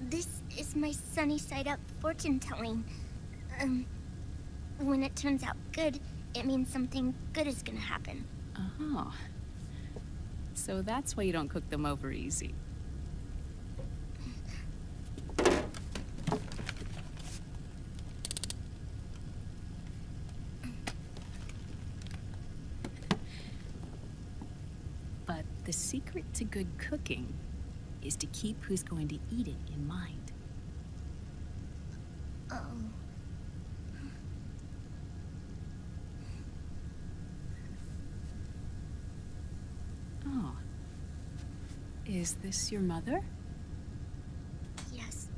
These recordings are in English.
This is my sunny side up fortune telling. When it turns out good, it means something good is gonna happen. Oh. So that's why you don't cook them over easy. But the secret to good cooking is to keep who's going to eat it in mind. Oh. Oh. Is this your mother? Yes.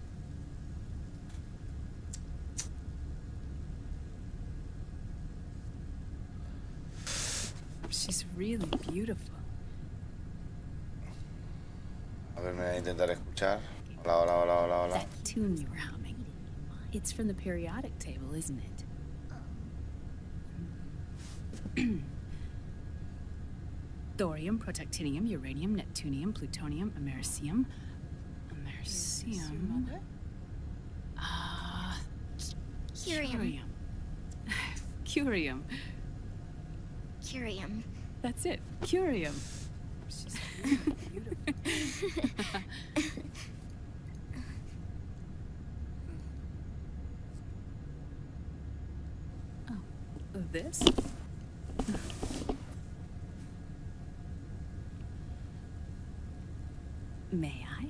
She's really beautiful. A ver, me voy a intentar escuchar. Hola, hola, hola, hola, hola. That tune you were humming. It's from the periodic table, isn't it? Thorium, protactinium, uranium, neptunium, plutonium, americium. Americium. Curium. Curium. Curium. That's it. Curium. She's really beautiful. Oh, this? May I?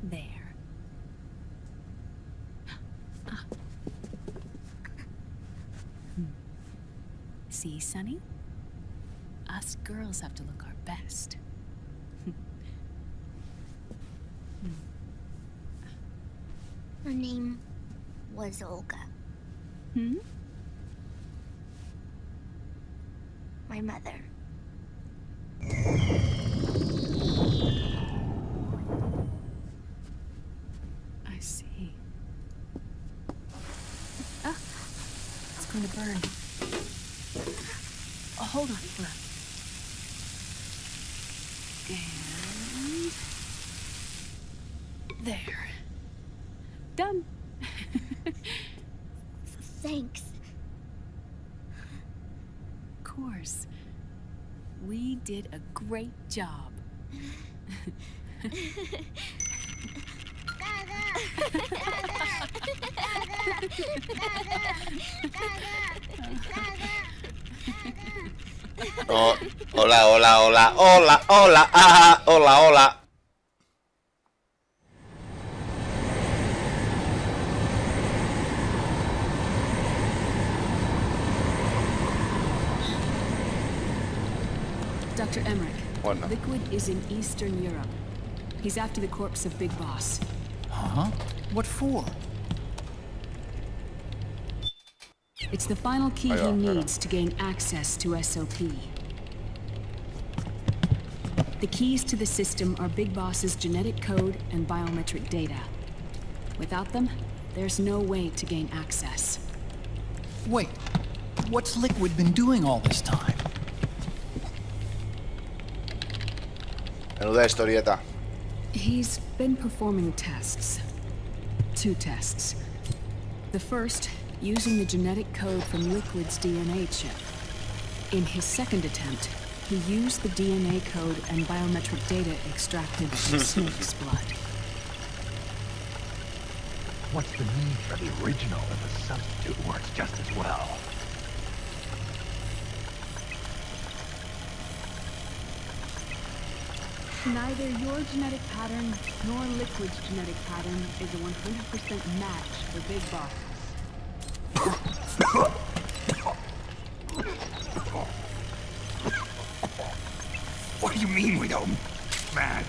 There. See, Sonny? Us girls have to look our best. Her name was Olga. Hmm? My mother. I see. Ah! It's going to burn. Oh, hold on. And... there. Done. Thanks. Of course. We did a great job. Oh, hola, hola, hola, hola, hola, ah, hola, hola. Dr. Emmerich, Bueno. Liquid is in Eastern Europe. He's after the corpse of Big Boss. Huh? What for? It's the final key he needs to gain access to SOP. The keys to the system are Big Boss's genetic code and biometric data. Without them, there's no way to gain access. Wait, what's Liquid been doing all this time? Menuda historieta. He's been performing tests. 2 tests. The first, using the genetic code from Liquid's DNA chip. In his second attempt, he used the DNA code and biometric data extracted from Snake's blood. What's the need for the original if a substitute works just as well? Neither your genetic pattern nor Liquid's genetic pattern is a 100% match for Big Boss. What do you mean we don't match?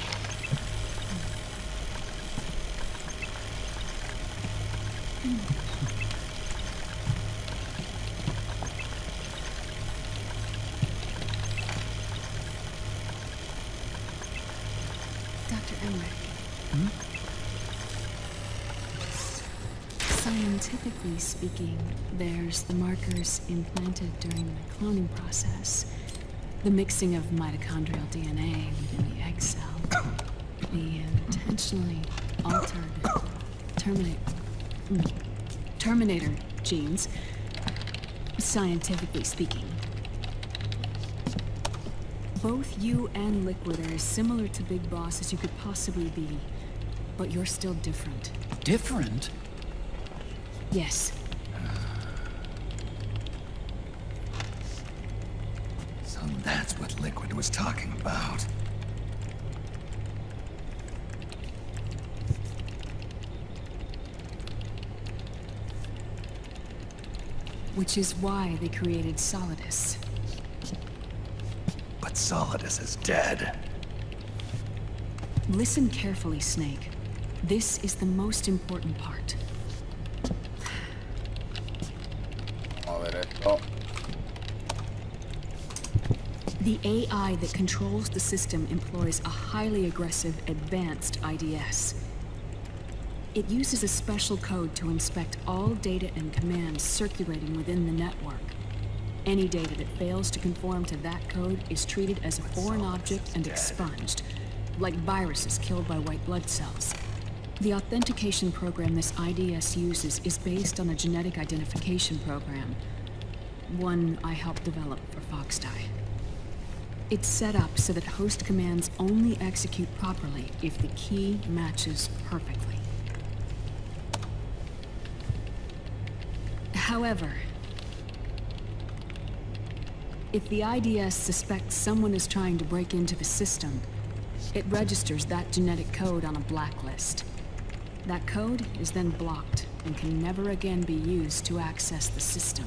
Dr. Emmerich. Cyan Scientifically speaking, there's the markers implanted during the cloning process, the mixing of mitochondrial DNA within the egg cell, the intentionally altered Terminator genes, scientifically speaking. Both you and Liquid are as similar to Big Boss as you could possibly be, but you're still different. Different? Yes. So that's what Liquid was talking about. Which is why they created Solidus. But Solidus is dead. Listen carefully, Snake. This is the most important part. A ver esto. The AI that controls the system employs a highly aggressive, advanced IDS. It uses a special code to inspect all data and commands circulating within the network. Any data that fails to conform to that code is treated as a foreign object and expunged, like viruses killed by white blood cells. The authentication program this IDS uses is based on a genetic identification program, one I helped develop for Foxdie. It's set up so that host commands only execute properly if the key matches perfectly. However, if the IDS suspects someone is trying to break into the system, it registers that genetic code on a blacklist. That code is then blocked and can never again be used to access the system.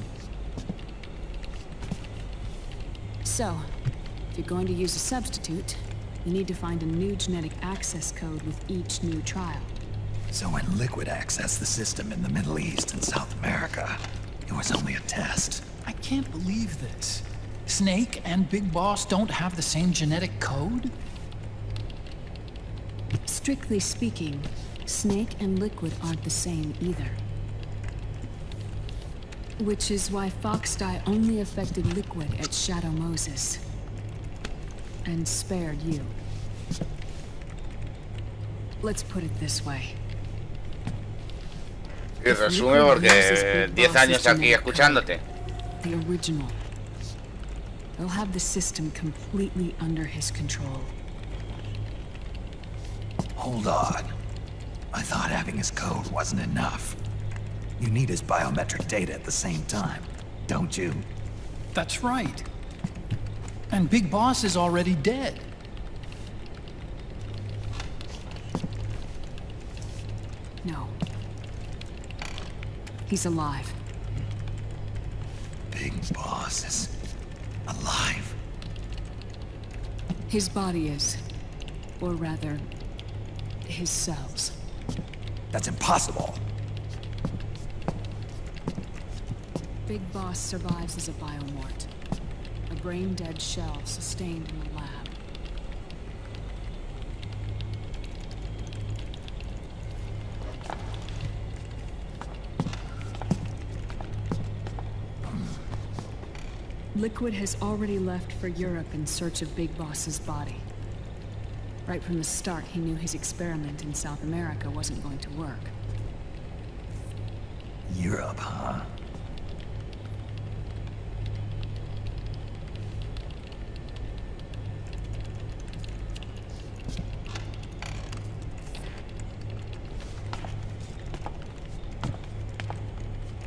So, if you're going to use a substitute, you need to find a new genetic access code with each new trial. So when Liquid accessed the system in the Middle East and South America, it was only a test. I can't believe this. Snake and Big Boss don't have the same genetic code? Strictly speaking, Snake and Liquid aren't the same either. Which is why Foxdie only affected Liquid at Shadow Moses. And spared you. Let's put it this way. Y resume porque 10 años aquí escuchándote. The original. He'll have the system completely under his control. Hold on. I thought having his code wasn't enough. You need his biometric data at the same time, don't you? That's right. And Big Boss is already dead. No. He's alive. Big Boss is alive. His body is. Or rather, his cells. That's impossible. Big Boss survives as a biomort. A brain-dead shell sustained in the lab. Liquid has already left for Europe in search of Big Boss's body. Right from the start, he knew his experiment in South America wasn't going to work. Europe, huh?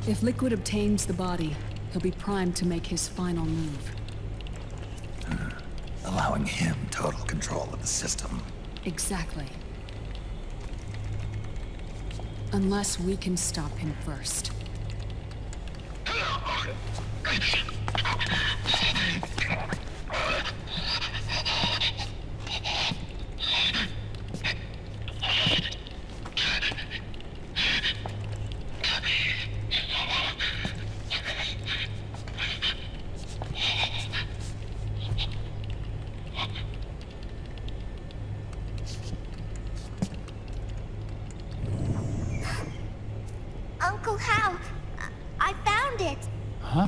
If Liquid obtains the body, he'll be primed to make his final move. Allowing him total control of the system. Exactly. Unless we can stop him first. Uncle Hal. it. Huh?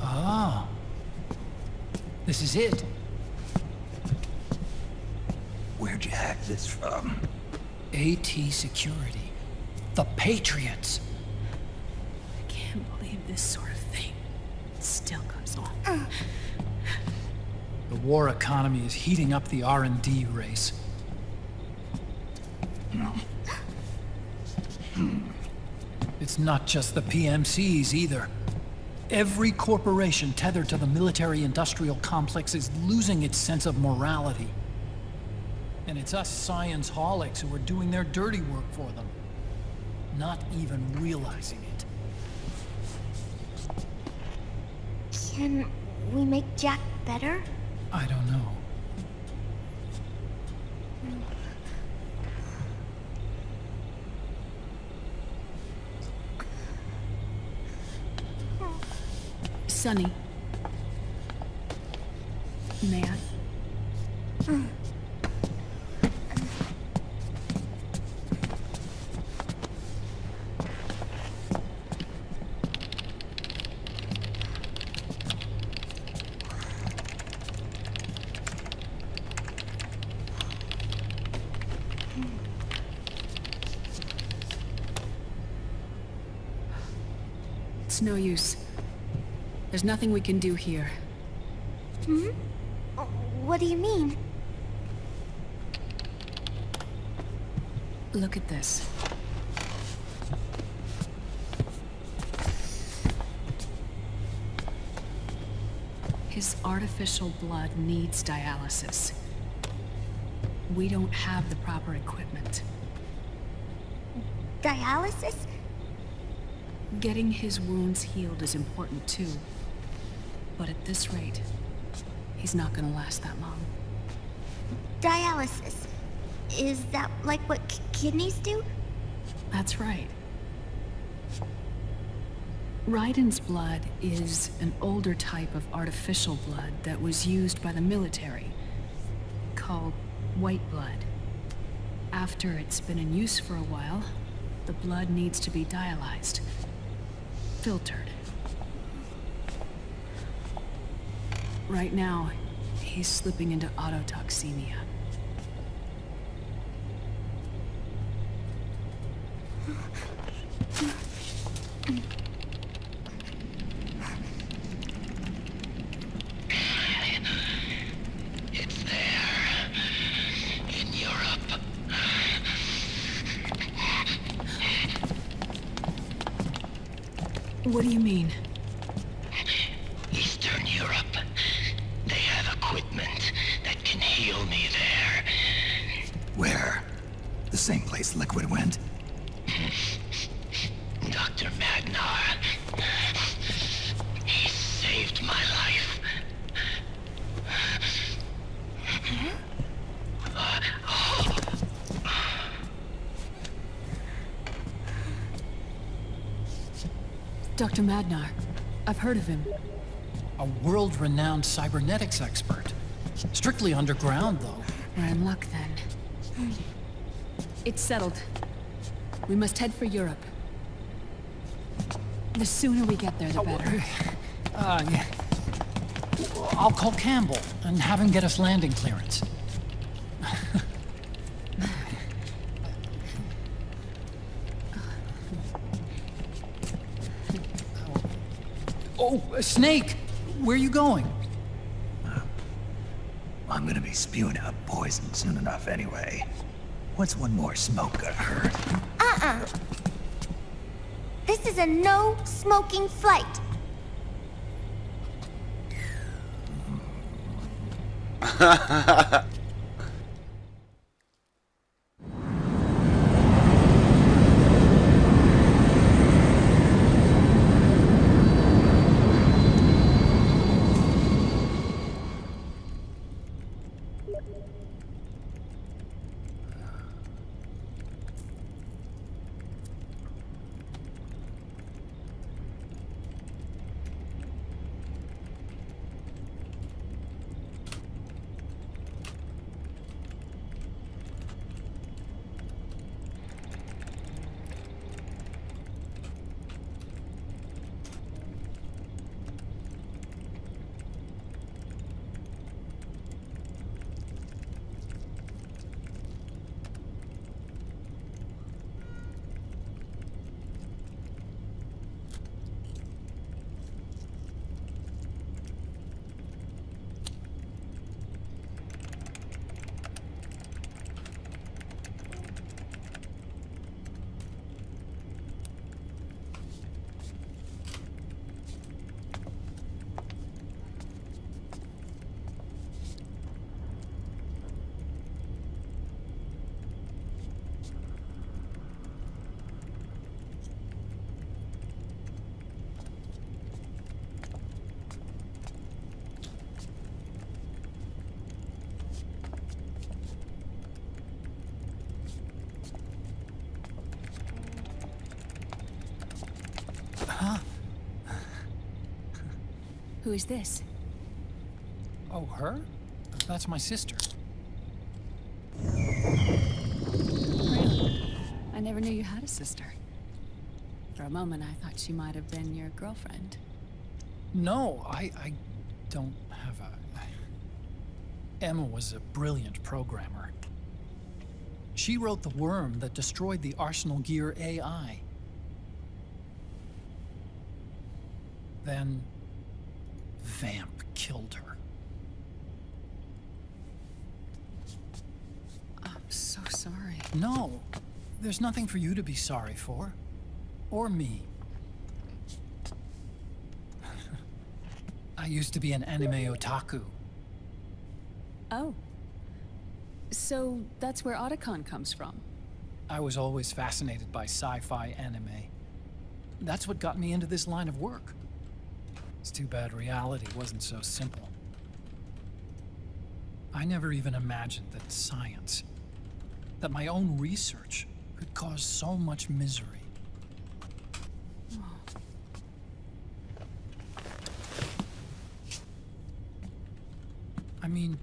Ah. This is it. Where'd you hack this from? AT Security. The Patriots. I can't believe this sort of thing still goes on. The war economy is heating up the R&D race. It's not just the PMCs either. Every corporation tethered to the military-industrial complex is losing its sense of morality. And it's us science-holics who are doing their dirty work for them, not even realizing it. Can we make Jack better? I don't know. Sonny. May I? It's no use. There's nothing we can do here. Hmm? What do you mean? Look at this. His artificial blood needs dialysis. We don't have the proper equipment. Dialysis? Getting his wounds healed is important too. But at this rate, he's not gonna last that long. Dialysis. Is that like what kidneys do? That's right. Raiden's blood is an older type of artificial blood that was used by the military, called white blood. After it's been in use for a while, the blood needs to be dialyzed, filtered. Right now, he's slipping into autotoxemia. It's there, in Europe. What do you mean? Eastern Europe. They have equipment that can heal me there. Where? The same place Liquid went? Dr. Magnar. He saved my life. Dr. Magnar. I've heard of him. A world-renowned cybernetics expert. Strictly underground, though. We're in luck then. It's settled. We must head for Europe. The sooner we get there, the better. Yeah. I'll call Campbell and have him get us landing clearance. Oh, Snake! Where are you going? I'm gonna be spewing out poison soon enough anyway. What's one more smoke gonna hurt? This is a no-smoking flight. Who is this? Oh, her? That's my sister. Really? I never knew you had a sister. For a moment, I thought she might have been your girlfriend. No, I don't have a... Emma was a brilliant programmer. She wrote the worm that destroyed the Arsenal Gear AI. Then... Vamp killed her. I'm so sorry. No, there's nothing for you to be sorry for. Or me. I used to be an anime otaku. Oh. So that's where Otacon comes from? I was always fascinated by sci-fi anime. That's what got me into this line of work. It's too bad reality wasn't so simple. I never even imagined that science, that my own research, could cause so much misery. I mean,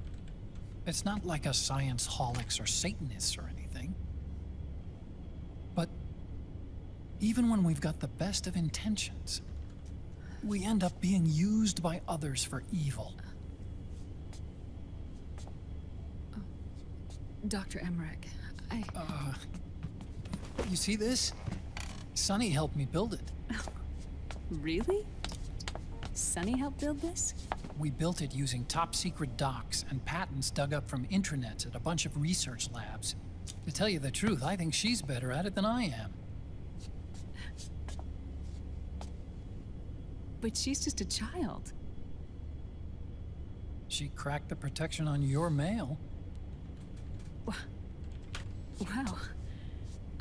it's not like us science holics or Satanists or anything. But even when we've got the best of intentions, we end up being used by others for evil. Dr. Emmerich, You see this? Sonny helped me build it. Really? Sonny helped build this? We built it using top-secret docs and patents dug up from intranets at a bunch of research labs. To tell you the truth, I think she's better at it than I am. But she's just a child. She cracked the protection on your mail. Wow.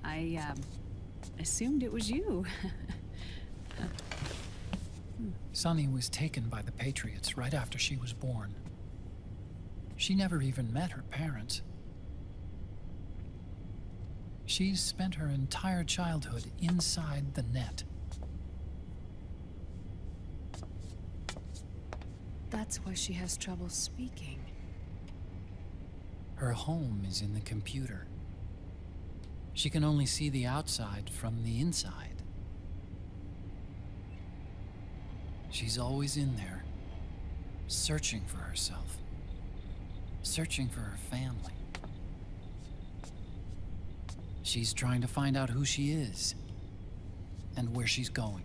I assumed it was you. Sunny was taken by the Patriots right after she was born. She never even met her parents. She's spent her entire childhood inside the net. That's why she has trouble speaking. Her home is in the computer. She can only see the outside from the inside. She's always in there, searching for herself, searching for her family. She's trying to find out who she is and where she's going.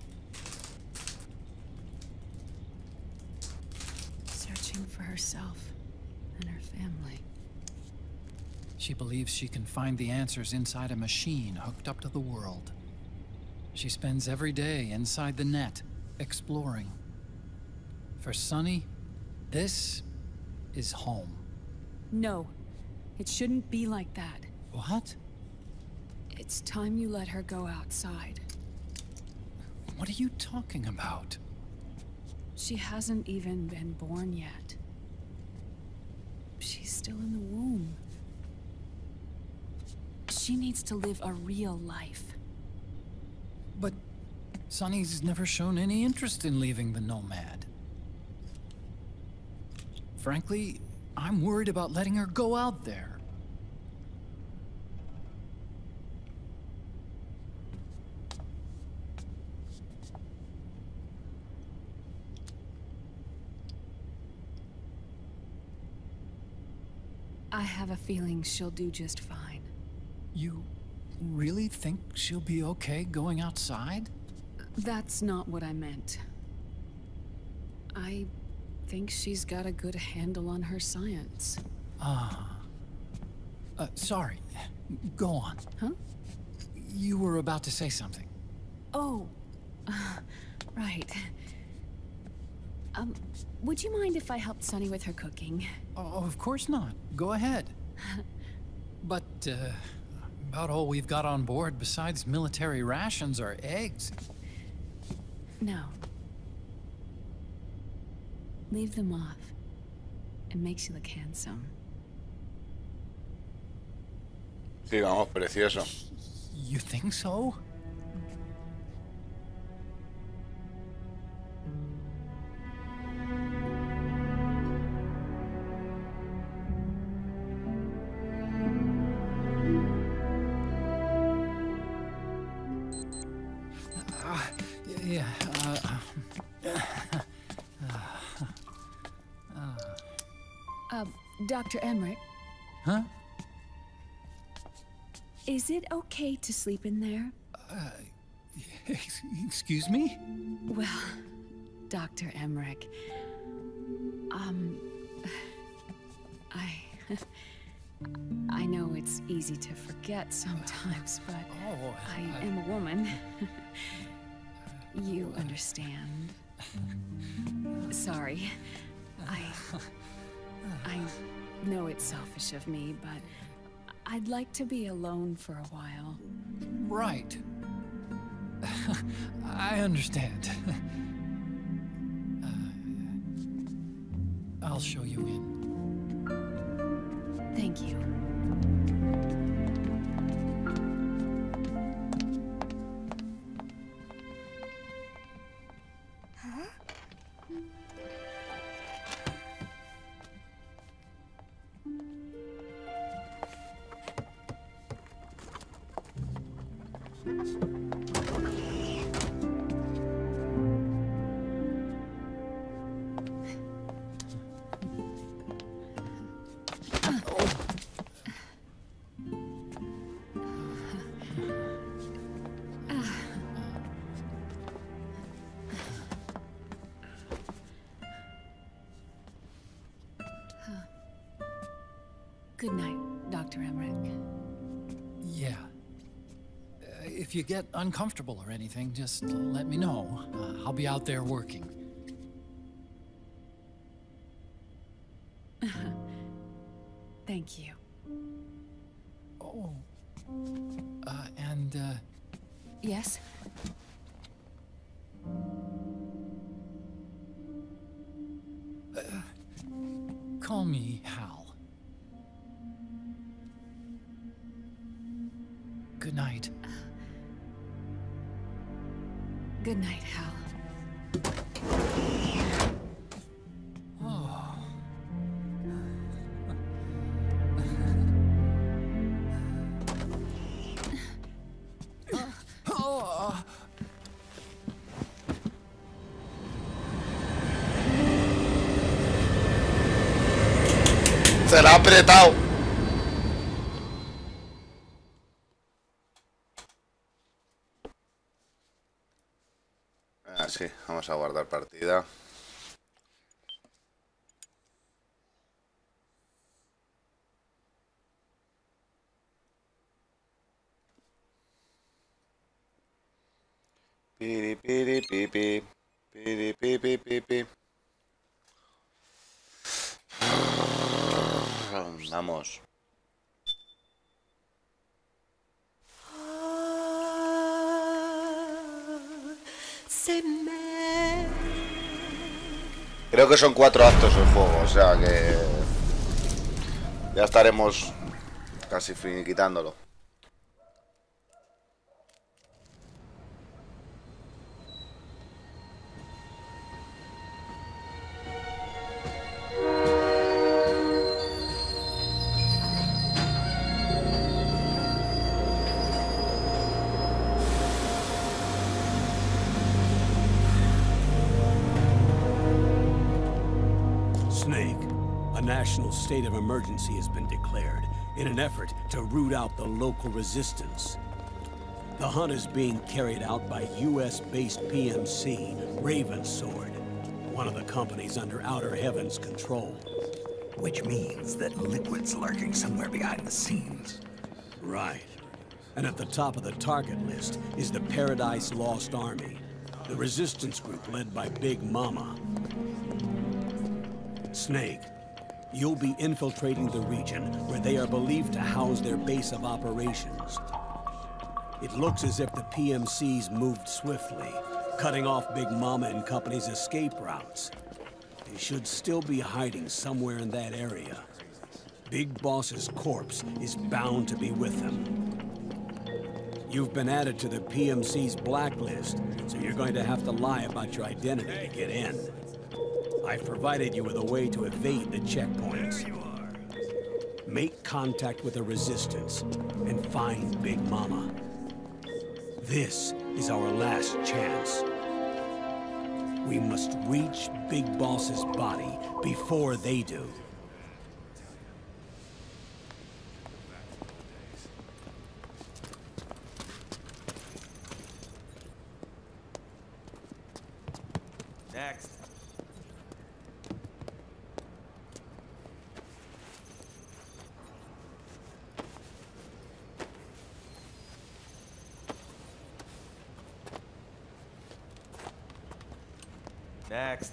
Searching for herself and her family. She believes she can find the answers inside a machine hooked up to the world. She spends every day inside the net, exploring. For Sunny, this is home. No, it shouldn't be like that. What? It's time you let her go outside. What are you talking about? She hasn't even been born yet. She's still in the womb. She needs to live a real life. But Sunny's never shown any interest in leaving the Nomad. Frankly, I'm worried about letting her go out there. I have a feeling she'll do just fine. You really think she'll be okay going outside? That's not what I meant. I think she's got a good handle on her science. Sorry. Go on. Huh? You were about to say something. Oh, right. Would you mind if I helped Sunny with her cooking? Oh, of course not. Go ahead. But, about all we've got on board besides military rations are eggs. No. Leave them off. It makes you look handsome. Sí, vamos, precioso. You think so? Yeah, Dr. Emmerich, huh? is it okay to sleep in there? Excuse me? Well, Dr. Emmerich, I know it's easy to forget sometimes, but I am a woman. You understand. Sorry. I know it's selfish of me, but I'd like to be alone for a while. Right. I understand. I'll show you in. Thank you. Good night, Dr. Emmerich. Yeah. If you get uncomfortable or anything, just let me know. I'll be out there working. Thank you. Oh. Yes? Call me Hal. Good night. Good night, Hal. Se la ha apretado. Ah, sí, vamos a guardar partida. Piri, piri, pipi. Piri, pipi, pipi. Vamos. Creo que son 4 actos el juego, o sea que ya estaremos casi finiquitándolo. National state of emergency has been declared in an effort to root out the local resistance. The hunt is being carried out by US-based PMC Ravensword, one of the companies under Outer Heaven's control. Which means that Liquid's lurking somewhere behind the scenes. Right. And at the top of the target list is the Paradise Lost Army, the resistance group led by Big Mama. Snake, you'll be infiltrating the region where they are believed to house their base of operations. It looks as if the PMCs moved swiftly, cutting off Big Mama and company's escape routes. They should still be hiding somewhere in that area. Big Boss's corpse is bound to be with them. You've been added to the PMC's blacklist, so you're going to have to lie about your identity to get in. I've provided you with a way to evade the checkpoints. Make contact with the resistance and find Big Mama. This is our last chance. We must reach Big Boss's body before they do. Next. Next.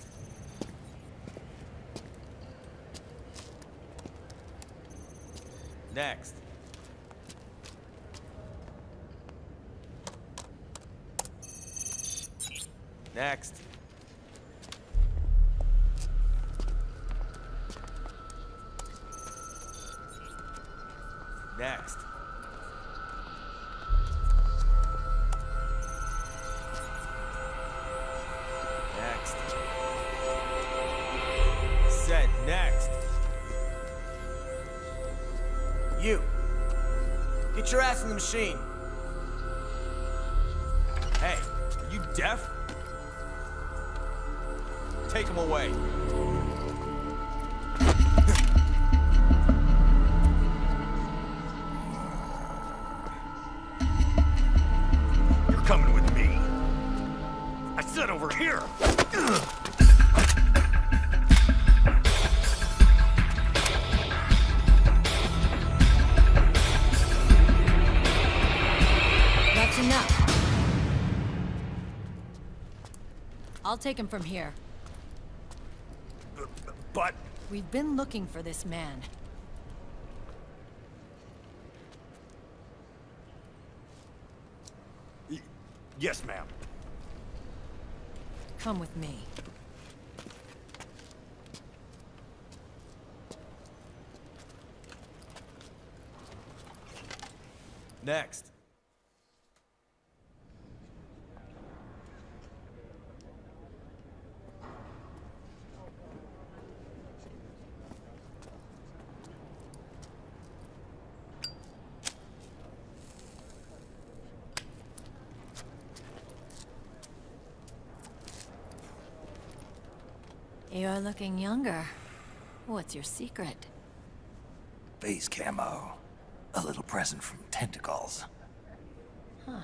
Next. Next. Next. Next. Set. Next. You. Get your ass in the machine. Hey, are you deaf? Take him away. You're coming with me. I said over here. That's enough. I'll take him from here. But... We've been looking for this man. Yes, ma'am. Come with me. Next. You're looking younger. What's your secret? Base camo. A little present from Tentacles. Huh.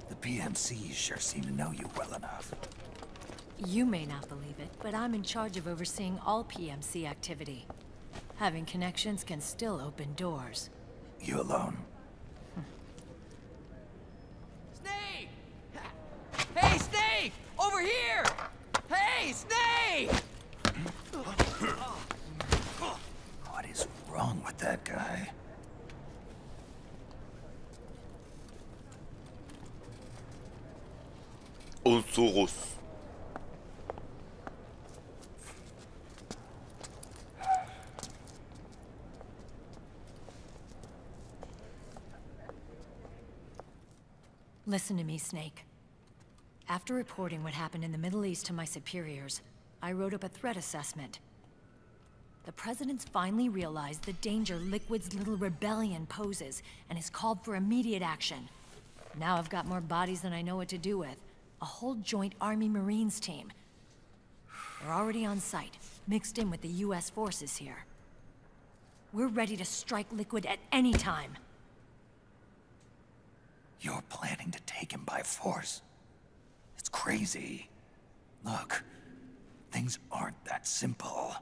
The PMCs sure seem to know you well enough. You may not believe it, but I'm in charge of overseeing all PMC activity. Having connections can still open doors. You alone? Snake! Hey, Snake! Over here! Hey, Snake! What is wrong with that guy? Unsurus. Listen to me, Snake. After reporting what happened in the Middle East to my superiors, I wrote up a threat assessment. The President's finally realized the danger Liquid's little rebellion poses and has called for immediate action. Now I've got more bodies than I know what to do with. A whole joint Army-Marines team. They're already on site, mixed in with the US forces here. We're ready to strike Liquid at any time. You're planning to take him by force? It's crazy. Look, things aren't that simple.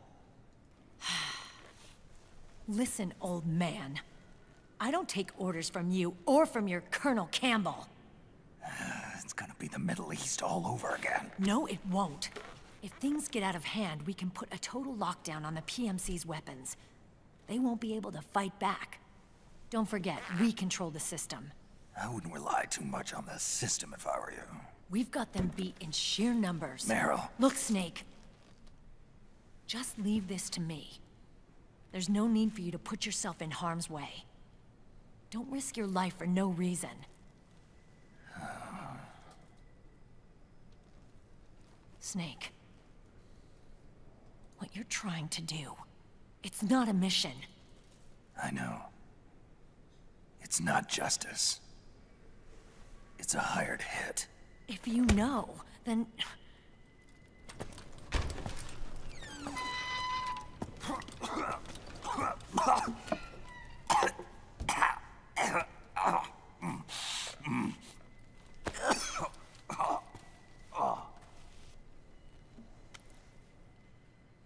Listen, old man. I don't take orders from you or from your Colonel Campbell. It's gonna be the Middle East all over again. No, it won't. If things get out of hand, we can put a total lockdown on the PMC's weapons. They won't be able to fight back. Don't forget, we control the system. I wouldn't rely too much on the system if I were you. We've got them beat in sheer numbers. Meryl. Look, Snake. Just leave this to me. There's no need for you to put yourself in harm's way. Don't risk your life for no reason. Snake. What you're trying to do, it's not a mission. I know. It's not justice. It's a hired hit. If you know, then...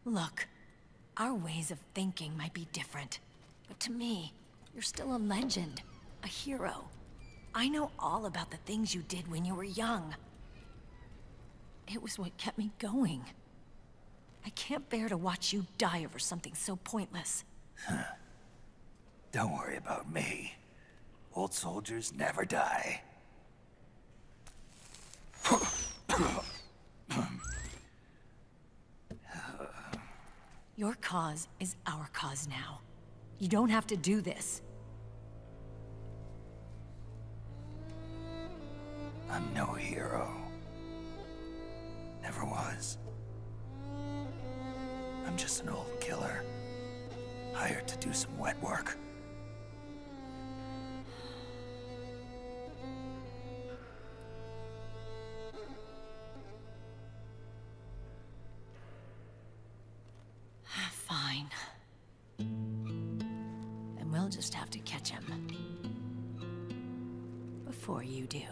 Look, our ways of thinking might be different, but to me, you're still a legend, a hero. I know all about the things you did when you were young. It was what kept me going. I can't bear to watch you die over something so pointless. Don't worry about me. Old soldiers never die. Your cause is our cause now. You don't have to do this. I'm no hero. Never was. I'm just an old killer, hired to do some wet work. Fine. Then we'll just have to catch him. Before you do.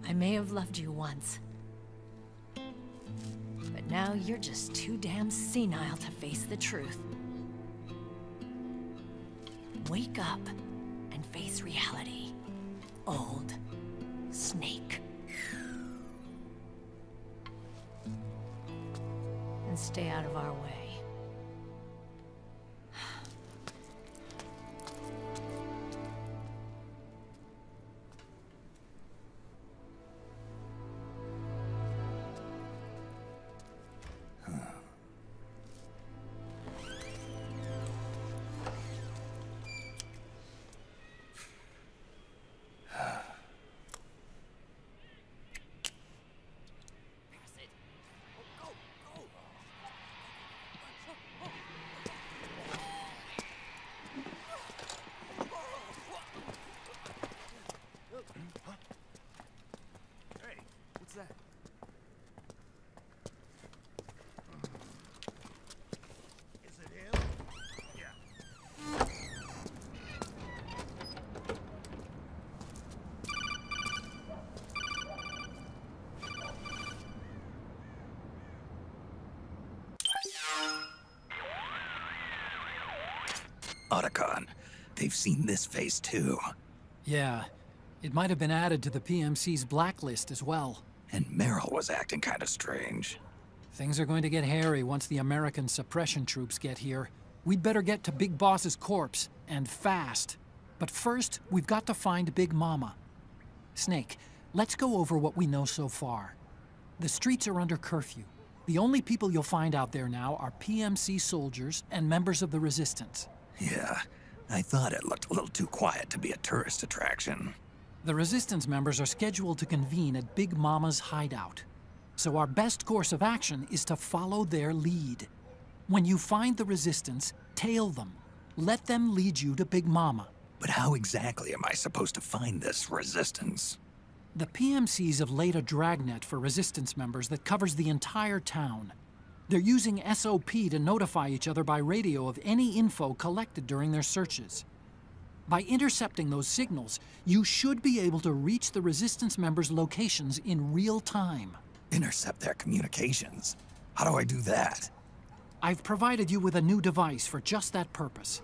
I may have loved you once. But now you're just too damn senile to face the truth. Wake up and face reality. Old Snake. And stay out of our way. Otacon, they've seen this face too. Yeah, it might have been added to the PMC's blacklist as well. And Meryl was acting kinda strange. Things are going to get hairy once the American suppression troops get here. We'd better get to Big Boss's corpse, and fast. But first, we've got to find Big Mama. Snake, let's go over what we know so far. The streets are under curfew. The only people you'll find out there now are PMC soldiers and members of the Resistance. Yeah, I thought it looked a little too quiet to be a tourist attraction. The Resistance members are scheduled to convene at Big Mama's hideout. So our best course of action is to follow their lead. When you find the Resistance, tail them. Let them lead you to Big Mama. But how exactly am I supposed to find this Resistance? The PMCs have laid a dragnet for Resistance members that covers the entire town. They're using SOP to notify each other by radio of any info collected during their searches. By intercepting those signals, you should be able to reach the Resistance members' locations in real time. Intercept their communications? How do I do that? I've provided you with a new device for just that purpose.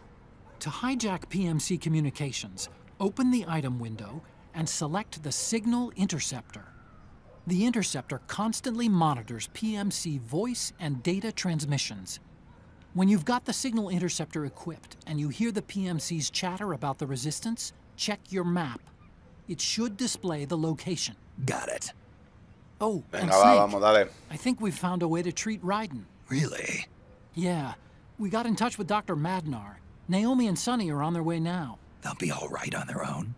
To hijack PMC communications, open the item window and select the Signal Interceptor. The interceptor constantly monitors PMC voice and data transmissions. When you've got the Signal Interceptor equipped and you hear the PMC's chatter about the Resistance, check your map. It should display the location. Got it. Oh, Venga, and va, Snake, vamos, dale. I think we've found a way to treat Raiden. Really? Yeah, we got in touch with Dr. Madnar. Naomi and Sonny are on their way now. They'll be all right on their own?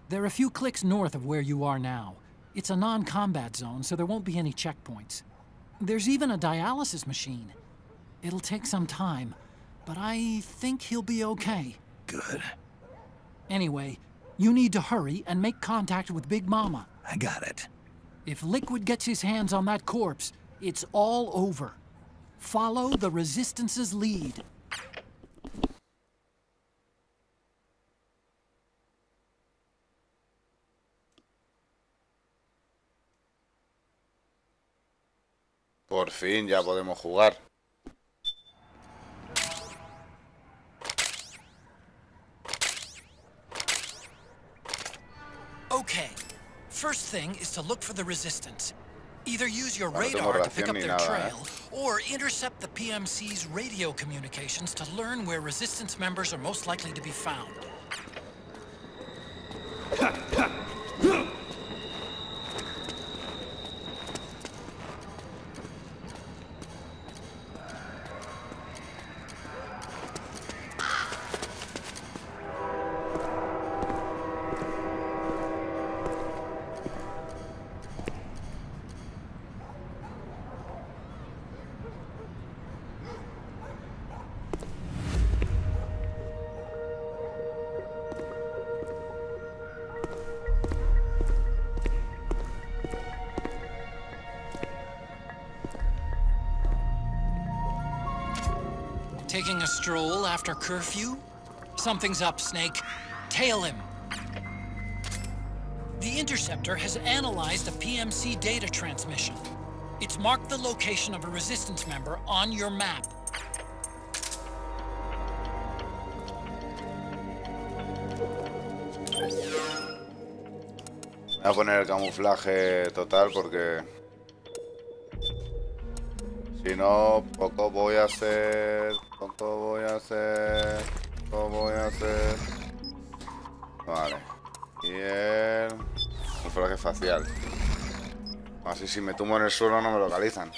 They're a few clicks north of where you are now. It's a non-combat zone, so there won't be any checkpoints. There's even a dialysis machine. It'll take some time, but I think he'll be okay. Good. Anyway, you need to hurry and make contact with Big Mama. I got it. If Liquid gets his hands on that corpse, it's all over. Follow the Resistance's lead. Por fin ya podemos jugar. Okay. First thing is to look for the Resistance. Either use your No tengo radar to pick ración up ni their nada, trail, or intercept the PMC's radio communications to learn where Resistance members are most likely to be found. Taking a stroll after curfew? Something's up, Snake. Tail him. The Interceptor has analyzed the PMC data transmission. It's marked the location of a Resistance member on your map. Voy a poner el camuflaje total porque si no, poco voy a hacer. Vale. Y el camuflaje facial. Así si me tumbo en el suelo no me localizan.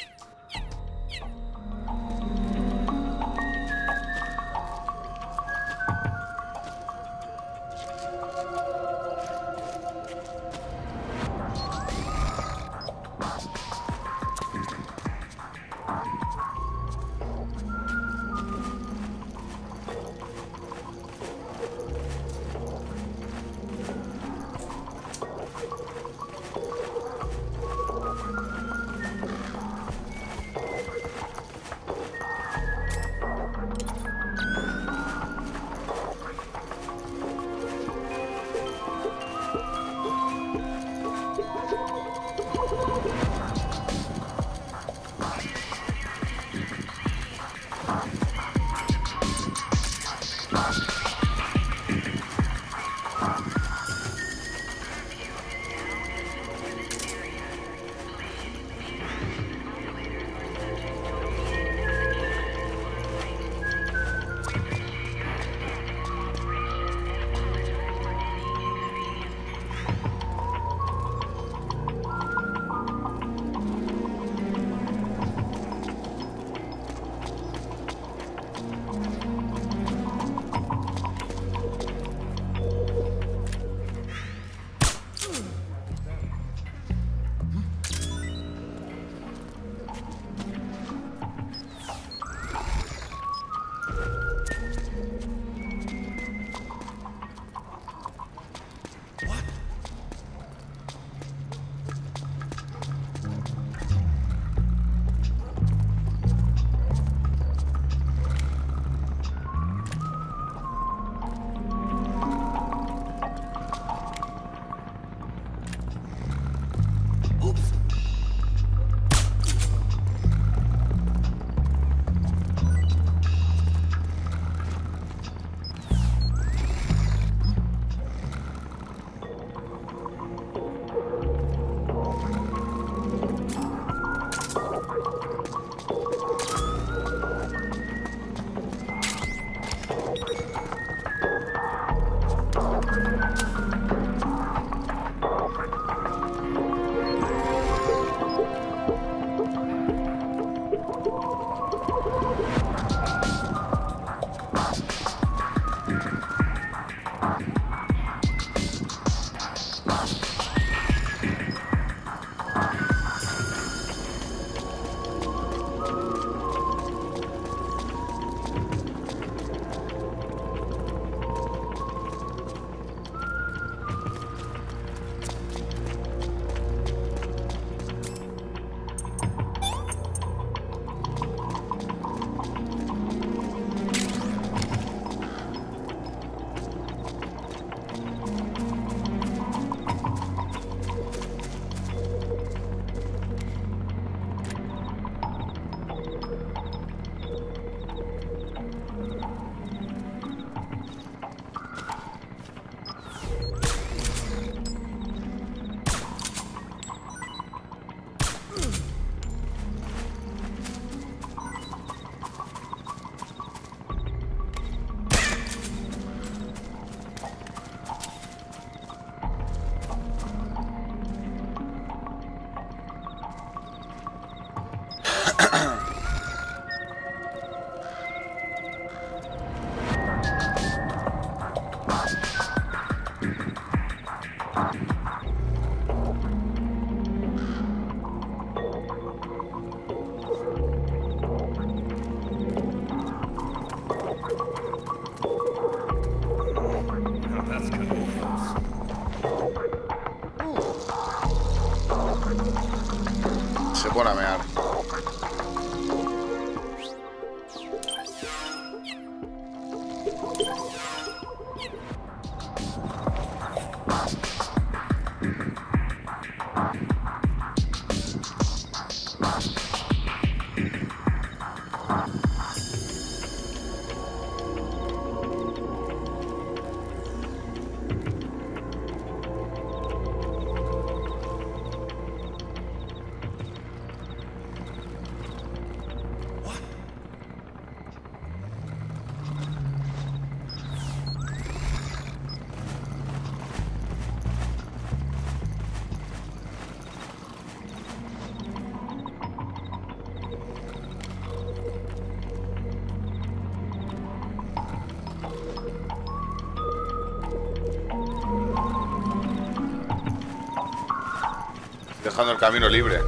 Dejando el camino libre.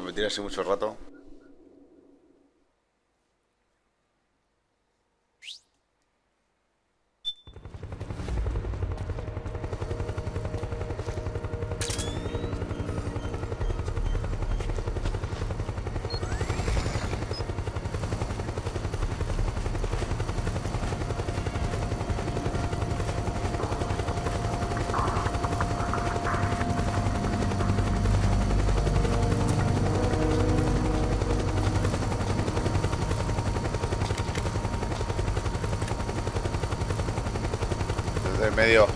Me tiré así mucho rato. Desde el medio.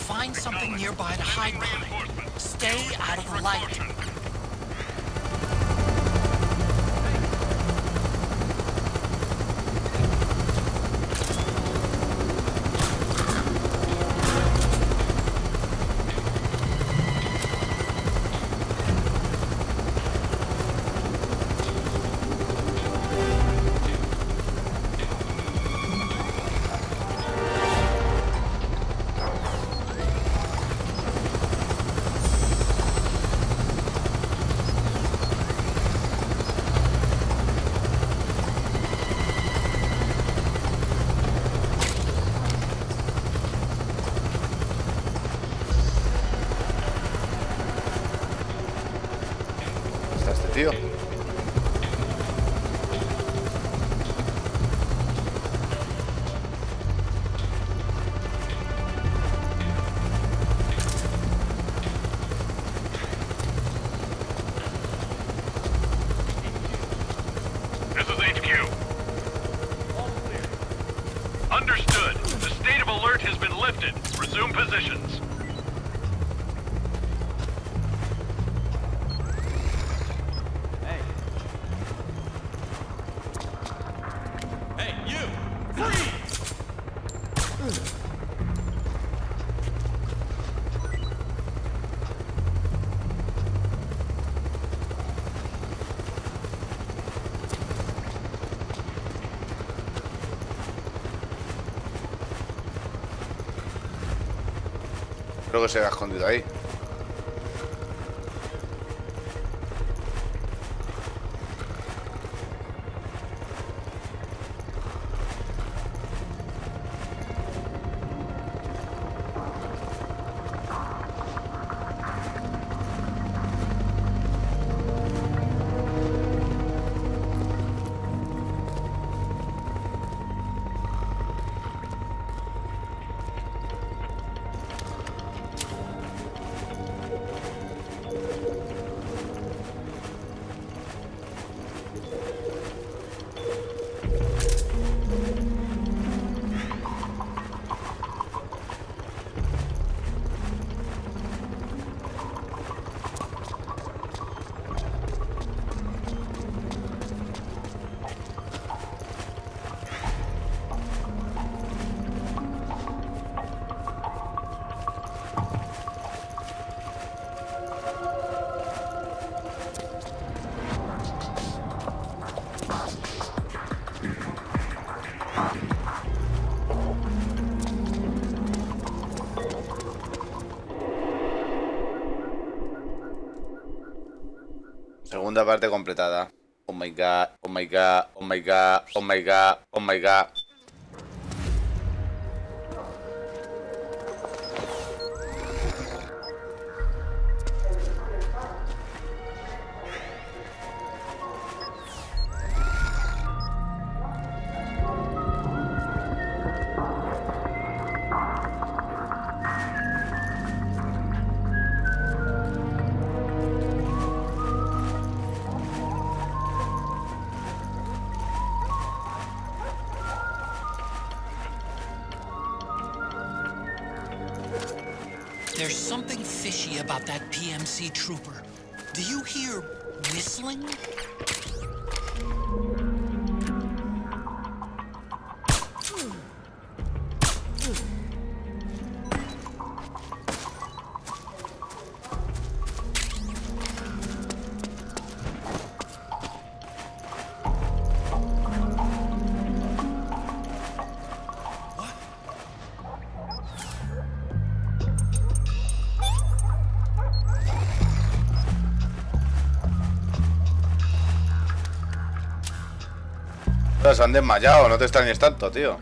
Find something nearby to hide behind. Stay out of the light. tío. This is HQ. All clear. Understood. The state of alert has been lifted. Resume positions. Creo que se ha escondido ahí. Segunda parte completada. Oh my god, oh my god, oh my god, oh my god, oh my god. There's something fishy about that PMC trooper. Do you hear whistling? Se han desmayado, no te extrañes tanto, tío.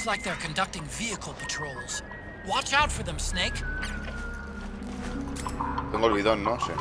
Looks like they're conducting vehicle patrols. Watch out for them, Snake. Tengo el bidón, ¿no? Sí.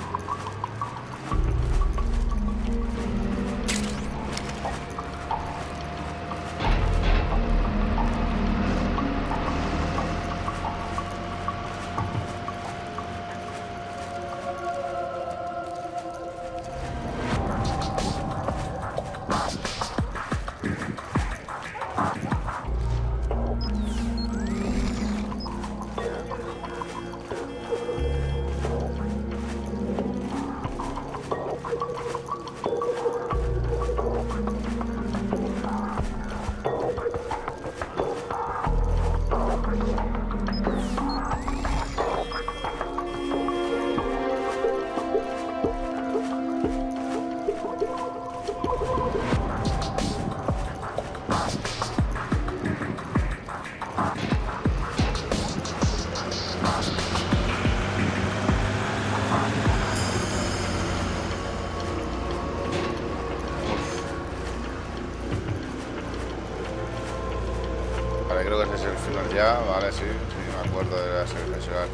Creo que ese es el final ya, vale, sí, me acuerdo de ese final.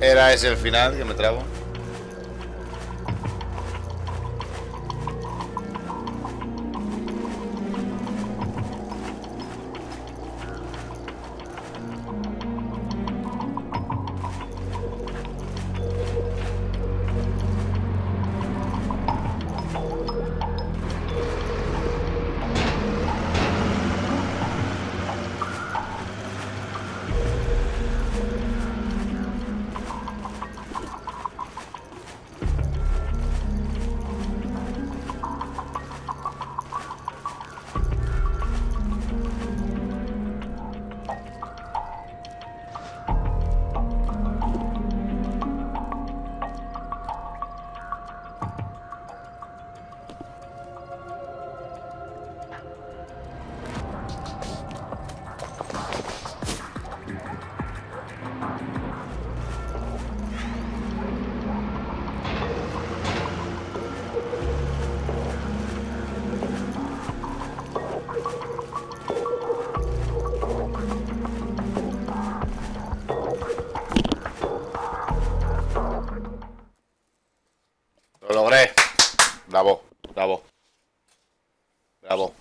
Era ese el final, que me trago. Lo logré. Bravo, bravo. Bravo.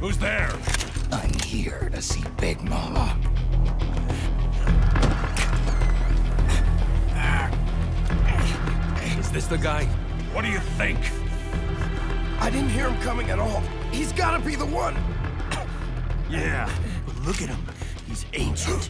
Who's there? I'm here to see Big Mama. Is this the guy? What do you think? I didn't hear him coming at all. He's gotta be the one. Yeah, but look at him. He's ancient.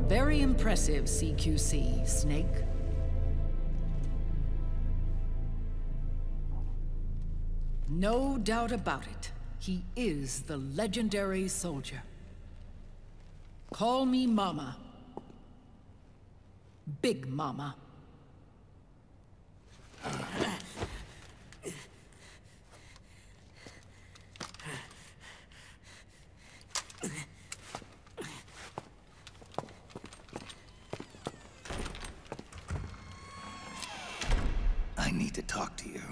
Very impressive, CQC, Snake. No doubt about it. He is the legendary soldier. Call me Mama. Big Mama. to talk to you.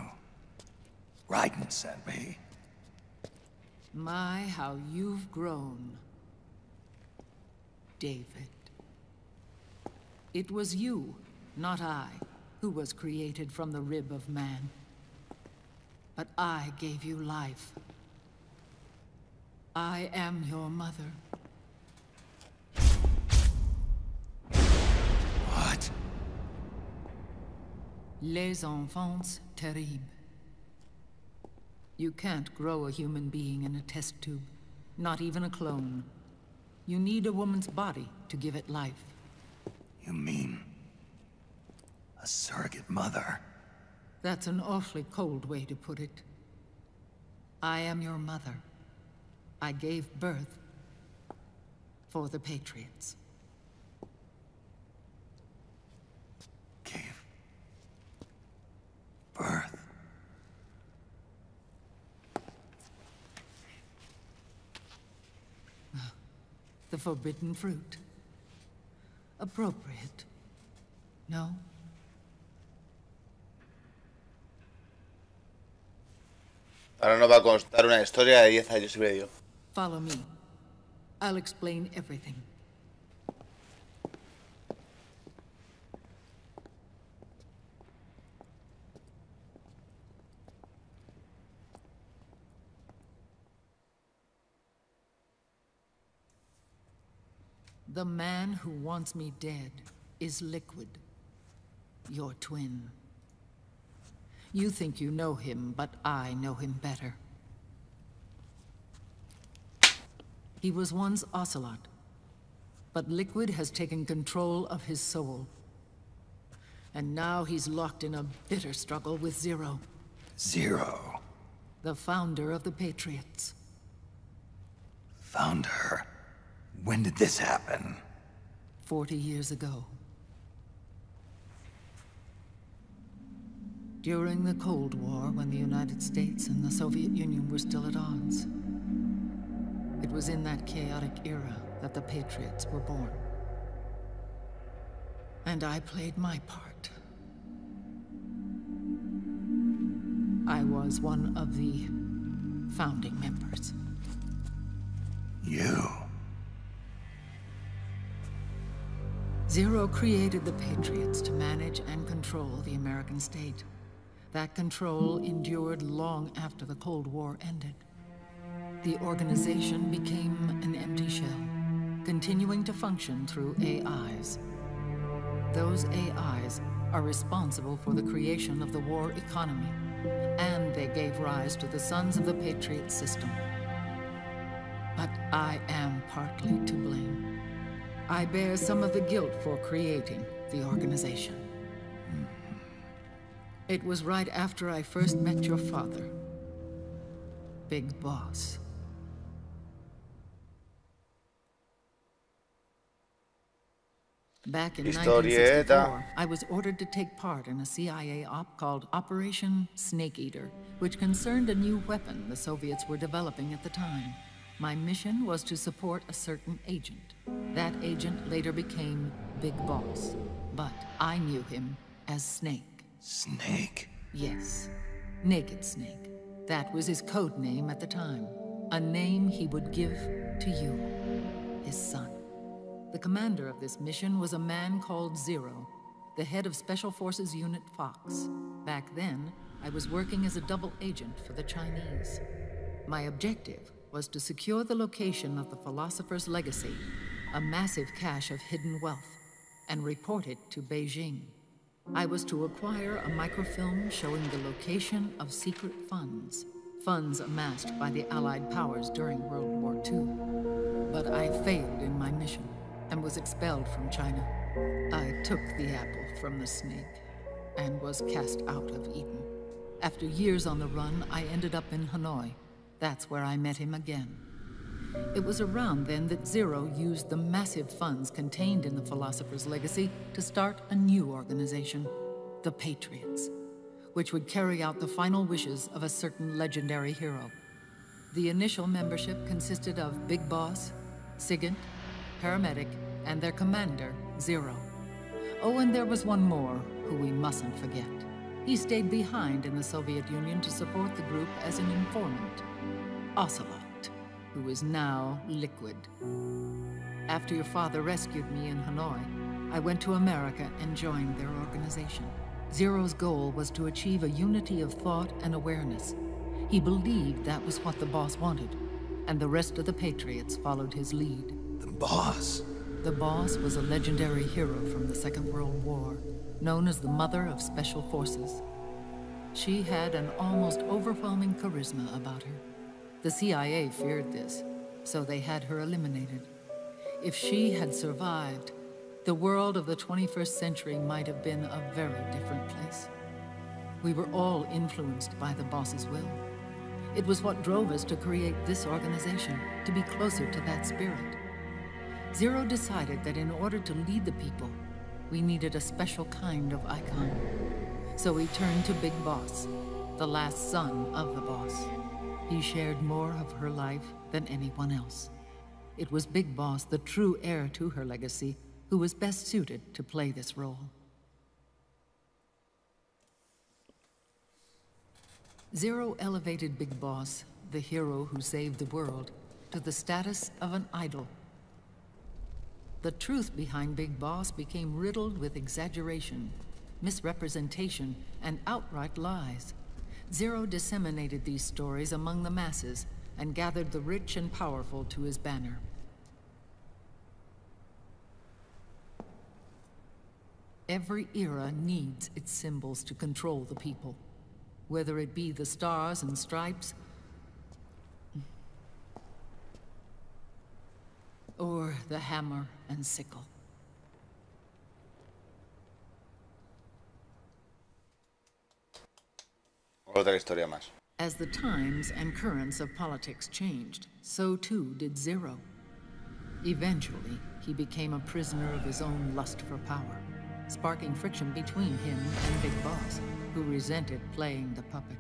Raiden sent me. My, how you've grown, David. It was you, not I, who was created from the rib of man. But I gave you life. I am your mother. What? Les enfants terribles. You can't grow a human being in a test tube, not even a clone. You need a woman's body to give it life. You mean a surrogate mother? That's an awfully cold way to put it. I am your mother. I gave birth for the Patriots. Gave birth? The forbidden fruit. Appropriate. No? Ahora nos va a contar una historia de 10 años y medio. Follow me. I'll explain everything. The man who wants me dead is Liquid, your twin. You think you know him, but I know him better. He was once Ocelot, but Liquid has taken control of his soul. And now he's locked in a bitter struggle with Zero. Zero? The founder of the Patriots. Founder? When did this happen? 40 years ago. During the Cold War, when the United States and the Soviet Union were still at odds. It was in that chaotic era that the Patriots were born. And I played my part. I was one of the founding members. You? Zero created the Patriots to manage and control the American state. That control endured long after the Cold War ended. The organization became an empty shell, continuing to function through AIs. Those AIs are responsible for the creation of the war economy, and they gave rise to the Sons of the Patriot system. But I am partly to blame. I bear some of the guilt for creating the organization. It was right after I first met your father, Big Boss. Back in 1964, I was ordered to take part in a CIA op called Operation Snake Eater, which concerned a new weapon the Soviets were developing at the time. My mission was to support a certain agent. That agent later became Big Boss, but I knew him as Snake. Snake? Yes, Naked Snake. That was his code name at the time. A name he would give to you, his son. The commander of this mission was a man called Zero, the head of Special Forces Unit Fox. Back then, I was working as a double agent for the Chinese. My objective was to secure the location of the Philosopher's Legacy, a massive cache of hidden wealth, and report it to Beijing. I was to acquire a microfilm showing the location of secret funds, funds amassed by the Allied powers during World War II. But I failed in my mission and was expelled from China. I took the apple from the snake and was cast out of Eden. After years on the run, I ended up in Hanoi. That's where I met him again. It was around then that Zero used the massive funds contained in the Philosopher's Legacy to start a new organization, the Patriots, which would carry out the final wishes of a certain legendary hero. The initial membership consisted of Big Boss, Sigint, Paramedic, and their commander, Zero. Oh, and there was one more who we mustn't forget, He stayed behind in the Soviet Union to support the group as an informant. Ocelot, who is now Liquid. After your father rescued me in Hanoi, I went to America and joined their organization. Zero's goal was to achieve a unity of thought and awareness. He believed that was what the boss wanted, and the rest of the Patriots followed his lead. The boss? The boss was a legendary hero from the Second World War, known as the Mother of Special Forces. She had an almost overwhelming charisma about her. The CIA feared this, so they had her eliminated. If she had survived, the world of the 21st century might have been a very different place. We were all influenced by the boss's will. It was what drove us to create this organization, to be closer to that spirit. Zero decided that in order to lead the people, we needed a special kind of icon. So he turned to Big Boss, the last son of the boss. He shared more of her life than anyone else. It was Big Boss, the true heir to her legacy, who was best suited to play this role. Zero elevated Big Boss, the hero who saved the world, to the status of an idol. The truth behind Big Boss became riddled with exaggeration, misrepresentation, and outright lies. Zero disseminated these stories among the masses and gathered the rich and powerful to his banner. Every era needs its symbols to control the people, whether it be the stars and stripes, or the hammer and sickle. Otra historia más. As the times and currents of politics changed, so too did Zero. Eventually, he became a prisoner of his own lust for power, sparking friction between him and Big Boss, who resented playing the puppet.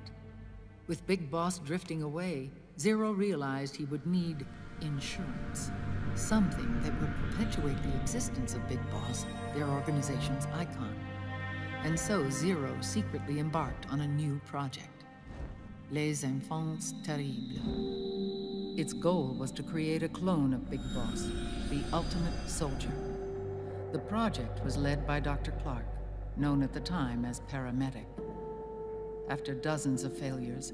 With Big Boss drifting away, Zero realized he would need insurance. Something that would perpetuate the existence of Big Boss, their organization's icon. And so Zero secretly embarked on a new project, Les Enfants Terribles. Its goal was to create a clone of Big Boss, the ultimate soldier. The project was led by Dr. Clark, known at the time as Paramedic. After dozens of failures,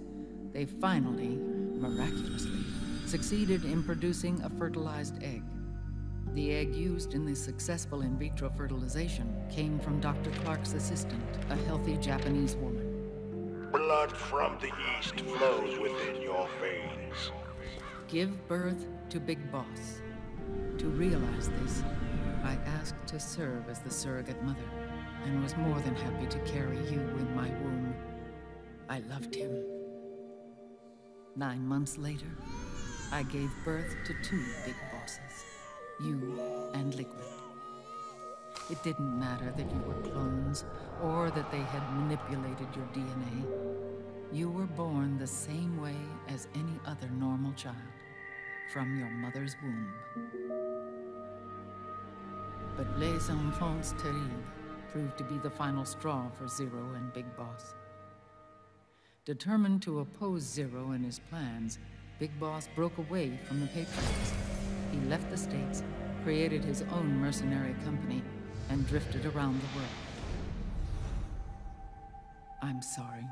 they finally, miraculously, succeeded in producing a fertilized egg. The egg used in the successful in vitro fertilization came from Dr. Clark's assistant, a healthy Japanese woman. Blood from the east flows within your veins. Give birth to Big Boss. To realize this, I asked to serve as the surrogate mother, and was more than happy to carry you in my womb. I loved him. 9 months later, I gave birth to 2 Big Bosses, you and Liquid. It didn't matter that you were clones, or that they had manipulated your DNA. You were born the same way as any other normal child, from your mother's womb. But Les Enfants Terribles proved to be the final straw for Zero and Big Boss. Determined to oppose Zero and his plans, Big Boss broke away from the Patriots. He left the States, created his own mercenary company, and drifted around the world. I'm sorry.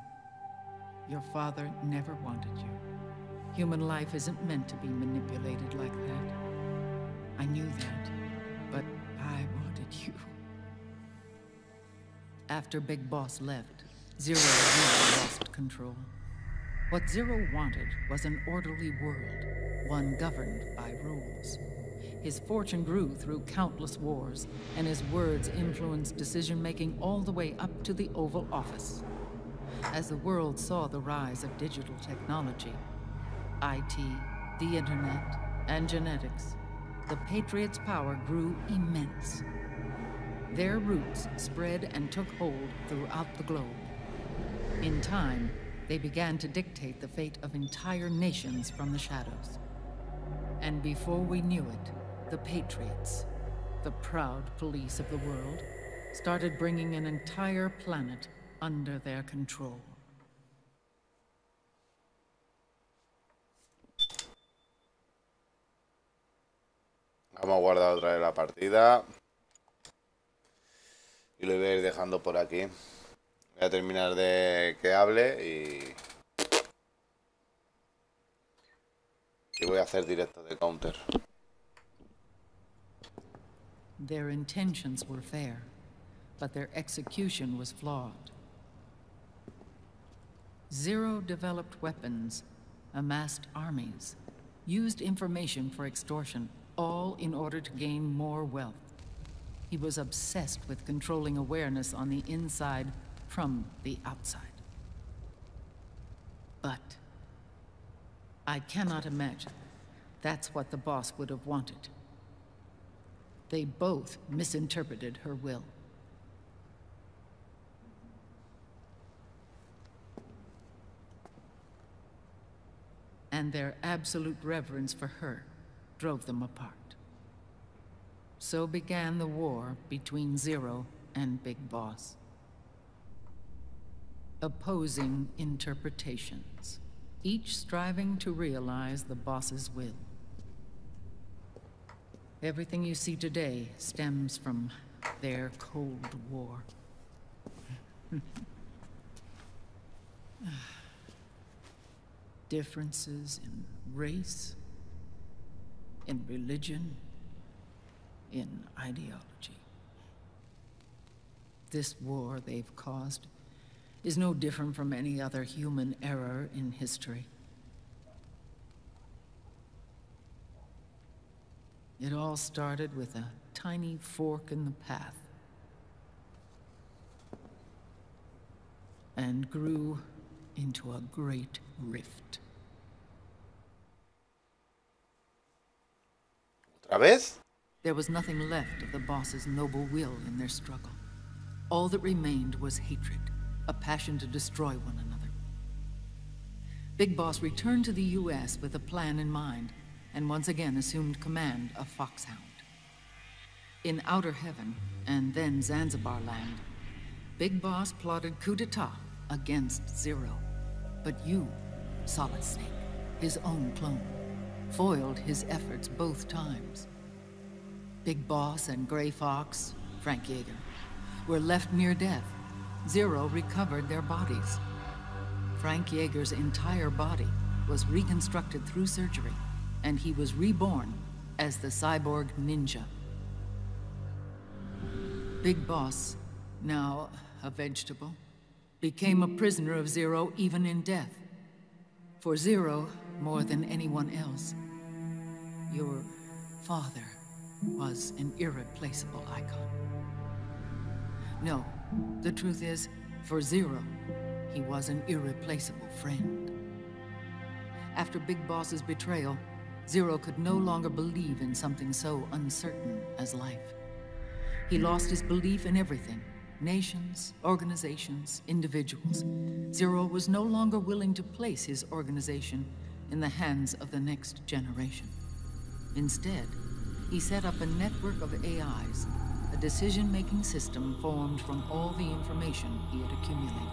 Your father never wanted you. Human life isn't meant to be manipulated like that. I knew that, but I wanted you. After Big Boss left, Zero really lost control. What Zero wanted was an orderly world, one governed by rules. His fortune grew through countless wars, and his words influenced decision-making all the way up to the Oval Office. As the world saw the rise of digital technology, IT, the internet, and genetics, the Patriots' power grew immense. Their roots spread and took hold throughout the globe. In time, they began to dictate the fate of entire nations from the shadows. And before we knew it, the Patriots, the proud police of the world, started bringing an entire planet under their control. Vamos a guardar otra vez la partida. Y lo voy a ir dejando por aquí. Voy a terminar de que hable y voy a hacer directo de counter. Their intentions were fair, but their execution was flawed. Zero developed weapons, amassed armies, used information for extortion, all in order to gain more wealth. He was obsessed with controlling awareness on the inside from the outside. But I cannot imagine that's what the boss would have wanted. They both misinterpreted her will. And their absolute reverence for her drove them apart. So began the war between Zero and Big Boss. Opposing interpretations, each striving to realize the boss's will. Everything you see today stems from their Cold War. Differences in race, in religion, in ideology. This war they've caused is no different from any other human error in history. It all started with a tiny fork in the path and grew into a great rift. ¿Otra vez? There was nothing left of the boss's noble will in their struggle. All that remained was hatred, a passion to destroy one another. Big Boss returned to the US with a plan in mind, and once again assumed command of Foxhound. In Outer Heaven, and then Zanzibar Land, Big Boss plotted coup d'etat against Zero. But you, Solid Snake, his own clone, foiled his efforts both times. Big Boss and Gray Fox, Frank Yeager, were left near death. Zero recovered their bodies. Frank Yeager's entire body was reconstructed through surgery, and he was reborn as the cyborg ninja. Big Boss, now a vegetable, became a prisoner of Zero even in death. For Zero, more than anyone else, your father was an irreplaceable icon. No, the truth is, for Zero, he was an irreplaceable friend. After Big Boss's betrayal, Zero could no longer believe in something so uncertain as life. He lost his belief in everything. Nations, organizations, individuals. Zero was no longer willing to place his organization in the hands of the next generation. Instead, he set up a network of AIs, a decision-making system formed from all the information he had accumulated.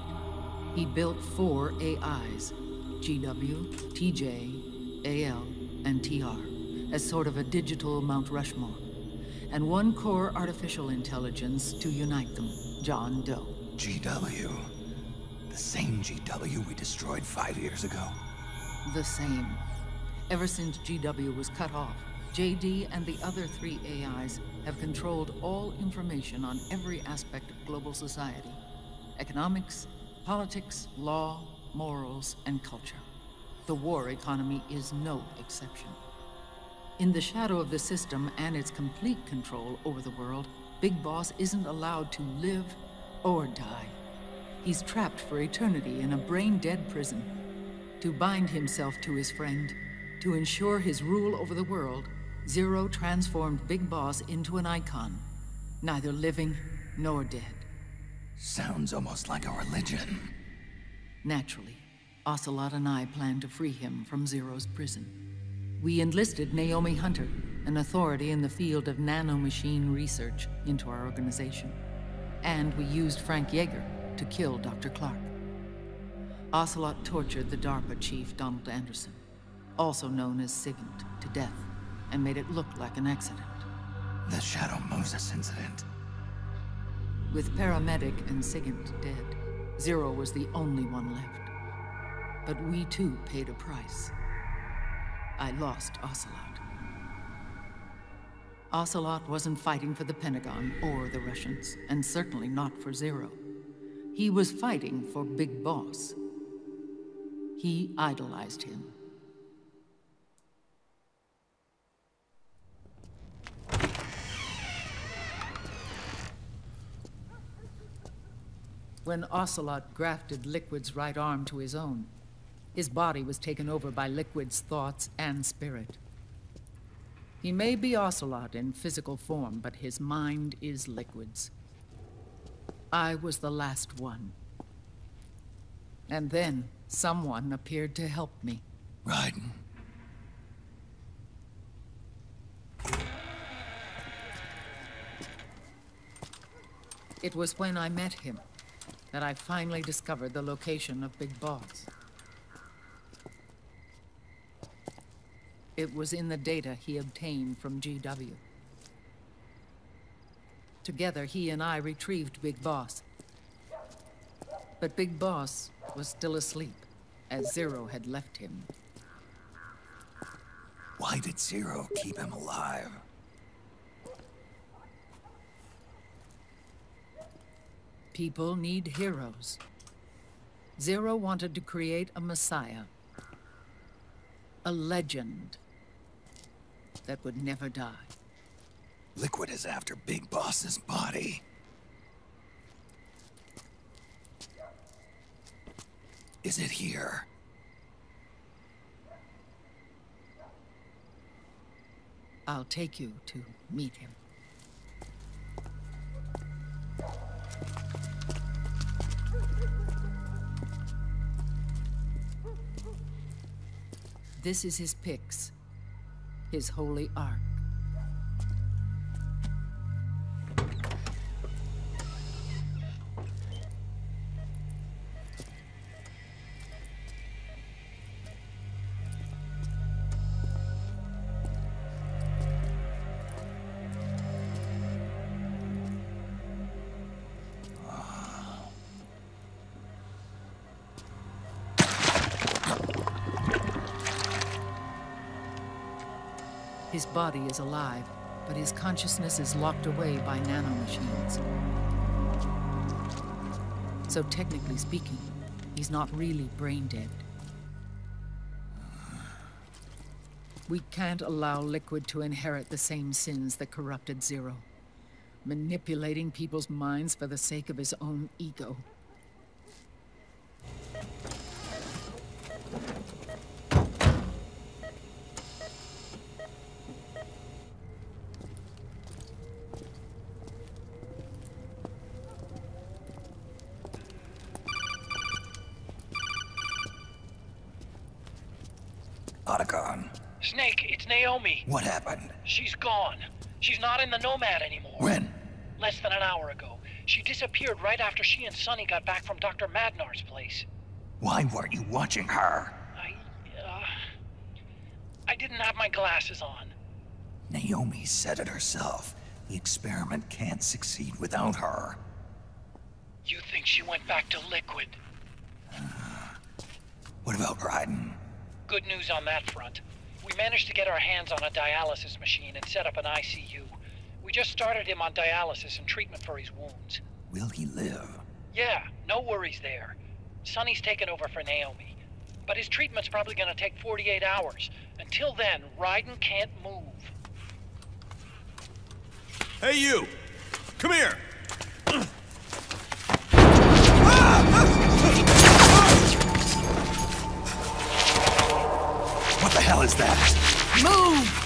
He built 4 AIs, GW, TJ, AL, and TR, as sort of a digital Mount Rushmore, and 1 core artificial intelligence to unite them, John Doe. GW. The same GW we destroyed 5 years ago. The same. Ever since GW was cut off, JD and the other 3 AIs have controlled all information on every aspect of global society. Economics, politics, law, morals, and culture. The war economy is no exception. In the shadow of the system and its complete control over the world, Big Boss isn't allowed to live or die. He's trapped for eternity in a brain-dead prison. To bind himself to his friend, to ensure his rule over the world, Zero transformed Big Boss into an icon, neither living nor dead. Sounds almost like a religion. Naturally, Ocelot and I plan to free him from Zero's prison. We enlisted Naomi Hunter, an authority in the field of nanomachine research, into our organization. And we used Frank Yeager, to kill Dr. Clark. Ocelot tortured the DARPA chief, Donald Anderson, also known as Sigint, to death, and made it look like an accident. The Shadow Moses incident. With Paramedic and Sigint dead, Zero was the only one left. But we too paid a price. I lost Ocelot. Ocelot wasn't fighting for the Pentagon or the Russians, and certainly not for Zero. He was fighting for Big Boss. He idolized him. When Ocelot grafted Liquid's right arm to his own, his body was taken over by Liquid's thoughts and spirit. He may be Ocelot in physical form, but his mind is Liquid's. I was the last one. And then someone appeared to help me. Raiden. It was when I met him that I finally discovered the location of Big Boss. It was in the data he obtained from GW. Together, he and I retrieved Big Boss. But Big Boss was still asleep, as Zero had left him. Why did Zero keep him alive? People need heroes. Zero wanted to create a messiah. A legend that would never die. Liquid is after Big Boss's body. Is it here? I'll take you to meet him. This is his pyx, his holy ark. His body is alive, but his consciousness is locked away by nanomachines. So technically speaking, he's not really brain dead. We can't allow Liquid to inherit the same sins that corrupted Zero, manipulating people's minds for the sake of his own ego. Otacon. Snake, it's Naomi. What happened? She's gone. She's not in the Nomad anymore. When? Less than an hour ago. She disappeared right after she and Sonny got back from Dr. Madnar's place. Why weren't you watching her? I didn't have my glasses on. Naomi said it herself. The experiment can't succeed without her. You think she went back to Liquid? What about Raiden? Good news on that front. We managed to get our hands on a dialysis machine and set up an ICU. We just started him on dialysis and treatment for his wounds. Will he live? Yeah, no worries there. Sonny's taken over for Naomi. But his treatment's probably gonna take 48 hours. Until then, Raiden can't move. Hey, you! Come here! What the hell is that? Move!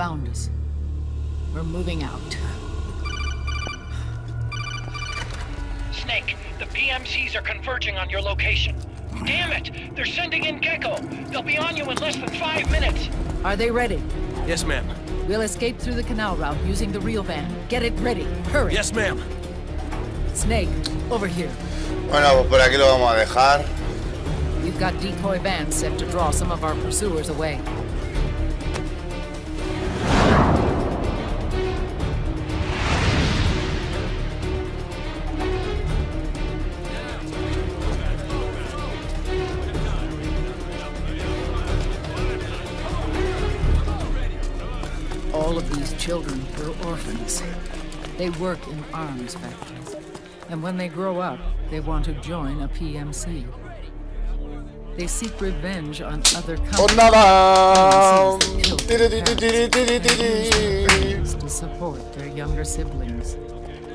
found us. We're moving out. Snake, the PMCs are converging on your location. Damn it! They're sending in Gecko! They'll be on you in less than 5 minutes! Are they ready? Yes, ma'am. We'll escape through the canal route using the real van. Get it ready. Hurry. Yes, ma'am. Snake, over here. Bueno, pues por aquí lo vamos a dejar. We've got decoy vans set to draw some of our pursuers away. All of these children were orphans. They work in arms factories. And when they grow up, they want to join a PMC. They seek revenge on other countries to support their younger siblings.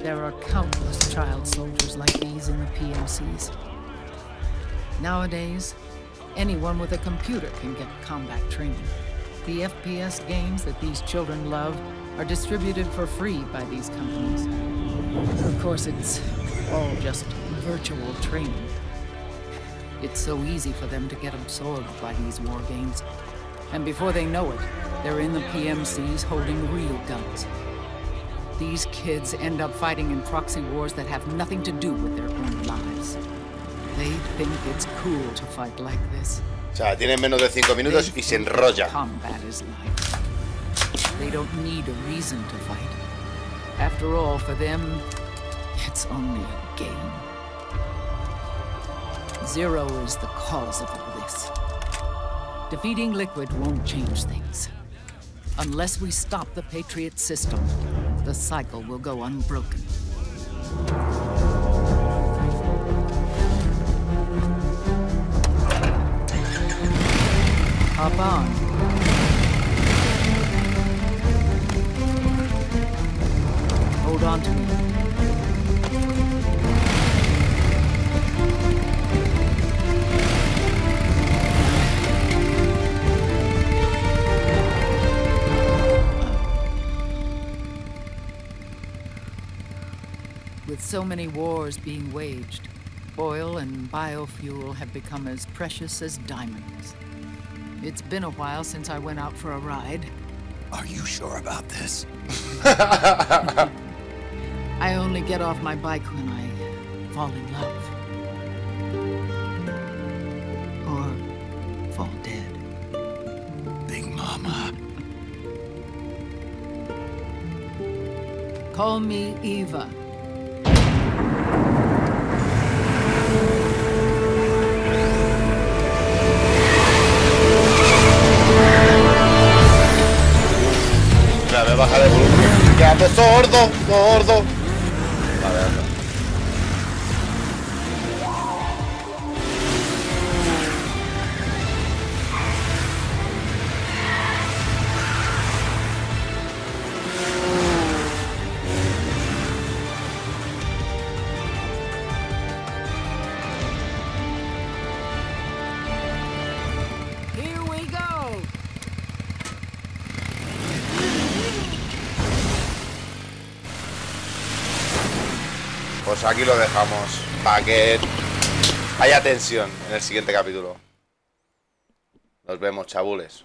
There are countless child soldiers like these in the PMCs. Nowadays, anyone with a computer can get combat training. The FPS games that these children love are distributed for free by these companies. Of course, it's all just virtual training. It's so easy for them to get absorbed by these war games. And before they know it, they're in the PMCs holding real guns. These kids end up fighting in proxy wars that have nothing to do with their own lives. They think it's cool to fight like this. O sea, tienen menos de 5 minutos y se enrolla. Combat is life. They don't need a reason to fight. After all, for them, it's only a game. Zero is the cause of all this. Defeating Liquid won't change things. Unless we stop the Patriot system, the cycle will go unbroken. Hop on. Hold on to me. With so many wars being waged, oil and biofuel have become as precious as diamonds. It's been a while since I went out for a ride. Are you sure about this? I only get off my bike when I fall in love. Or fall dead. Big Mama. Call me Eva. Me baja de volumen. ¡Quédate sordo! ¡Sordo! Vale, anda. Here we go. Pues aquí lo dejamos para que haya tensión en el siguiente capítulo. Nos vemos, chabules.